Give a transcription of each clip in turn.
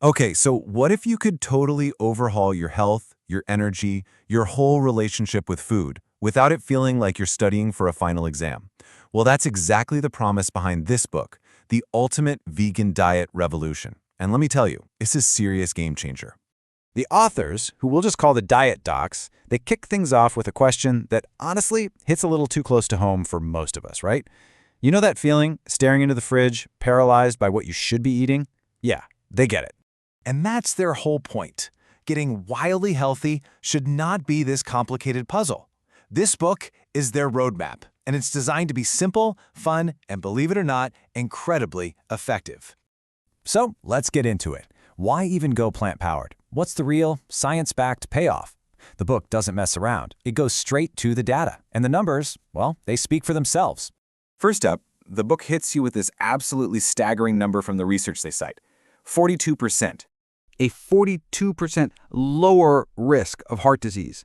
Okay, so what if you could totally overhaul your health, your energy, your whole relationship with food, without it feeling like you're studying for a final exam? Well, that's exactly the promise behind this book, The Ultimate Vegan Diet Revolution. And let me tell you, it's a serious game changer. The authors, who we'll just call the Diet Docs, they kick things off with a question that honestly hits a little too close to home for most of us, right? You know that feeling, staring into the fridge, paralyzed by what you should be eating? Yeah, they get it. And that's their whole point. Getting wildly healthy should not be this complicated puzzle. This book is their roadmap, and it's designed to be simple, fun, and believe it or not, incredibly effective. So let's get into it. Why even go plant-powered? What's the real, science-backed payoff? The book doesn't mess around. It goes straight to the data. And the numbers, well, they speak for themselves. First up, the book hits you with this absolutely staggering number from the research they cite: 42%. A 42% lower risk of heart disease.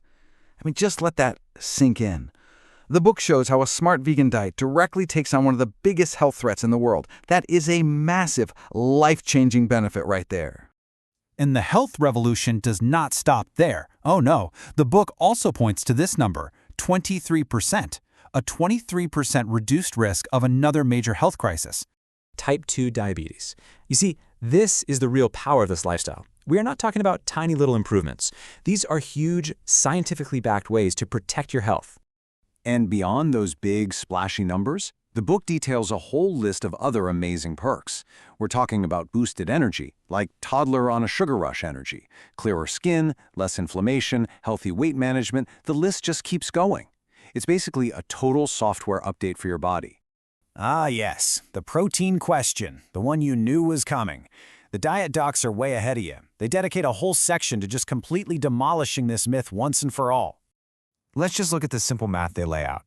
I mean, just let that sink in. The book shows how a smart vegan diet directly takes on one of the biggest health threats in the world. That is a massive, life-changing benefit right there. And the health revolution does not stop there. Oh no, the book also points to this number, 23%, a 23% reduced risk of another major health crisis. Type 2 diabetes. You see, this is the real power of this lifestyle. We are not talking about tiny little improvements. These are huge, scientifically backed ways to protect your health. And beyond those big, splashy numbers, the book details a whole list of other amazing perks. We're talking about boosted energy, like toddler on a sugar rush energy, clearer skin, less inflammation, healthy weight management. The list just keeps going. It's basically a total software update for your body. Ah yes, the protein question, the one you knew was coming. The Diet Docs are way ahead of you. They dedicate a whole section to just completely demolishing this myth once and for all. Let's just look at the simple math they lay out.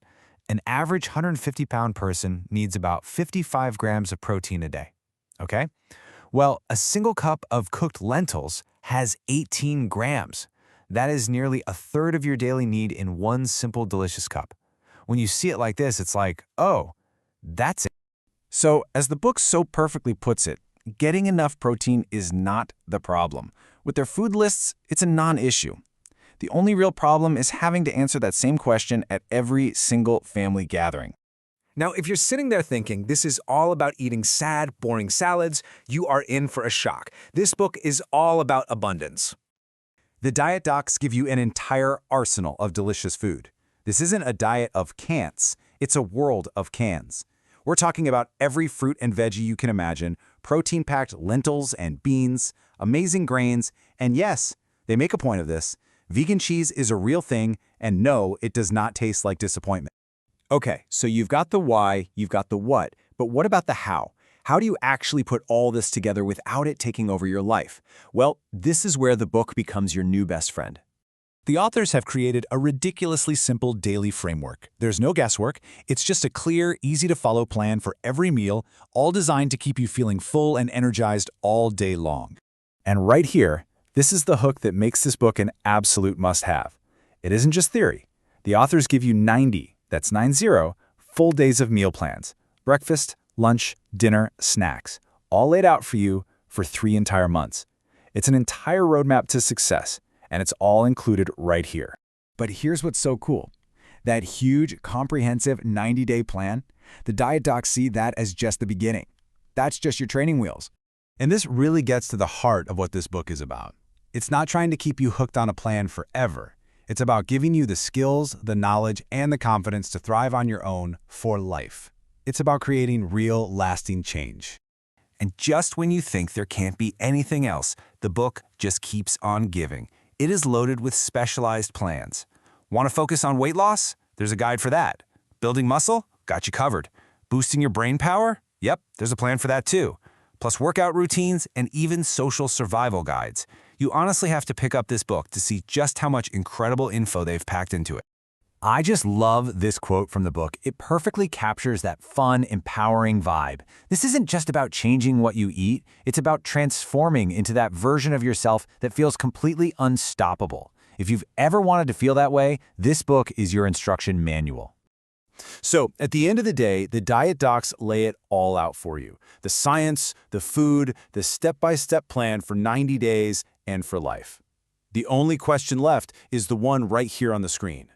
An average 150-pound person needs about 55 grams of protein a day. Okay? Well, a single cup of cooked lentils has 18 grams. That is nearly a third of your daily need in one simple, delicious cup. When you see it like this, it's like, oh, that's it. So, as the book so perfectly puts it, getting enough protein is not the problem. With their food lists, it's a non-issue. The only real problem is having to answer that same question at every single family gathering. Now, if you're sitting there thinking this is all about eating sad, boring salads, you are in for a shock. This book is all about abundance. The Diet Docs give you an entire arsenal of delicious food. This isn't a diet of can'ts, it's a world of cans. We're talking about every fruit and veggie you can imagine, protein-packed lentils and beans, amazing grains, and yes, they make a point of this, vegan cheese is a real thing, and no, it does not taste like disappointment. Okay, so you've got the why, you've got the what, but what about the how? How do you actually put all this together without it taking over your life? Well, this is where the book becomes your new best friend. The authors have created a ridiculously simple daily framework. There's no guesswork. It's just a clear, easy-to-follow plan for every meal, all designed to keep you feeling full and energized all day long. And right here, this is the hook that makes this book an absolute must-have. It isn't just theory. The authors give you 90, that's 90, full days of meal plans. Breakfast, lunch, dinner, snacks, all laid out for you for 3 entire months. It's an entire roadmap to success, and it's all included right here. But here's what's so cool. That huge, comprehensive 90-day plan, the Diet Docs see that as just the beginning. That's just your training wheels. And this really gets to the heart of what this book is about. It's not trying to keep you hooked on a plan forever. It's about giving you the skills, the knowledge, and the confidence to thrive on your own for life. It's about creating real, lasting change. And just when you think there can't be anything else, the book just keeps on giving. It is loaded with specialized plans. Want to focus on weight loss? There's a guide for that. Building muscle? Got you covered. Boosting your brain power? Yep, there's a plan for that too. Plus workout routines and even social survival guides. You honestly have to pick up this book to see just how much incredible info they've packed into it. I just love this quote from the book. It perfectly captures that fun, empowering vibe. This isn't just about changing what you eat. It's about transforming into that version of yourself that feels completely unstoppable. If you've ever wanted to feel that way, this book is your instruction manual. So at the end of the day, the Diet Docs lay it all out for you. The science, the food, the step-by-step plan for 90 days and for life. The only question left is the one right here on the screen.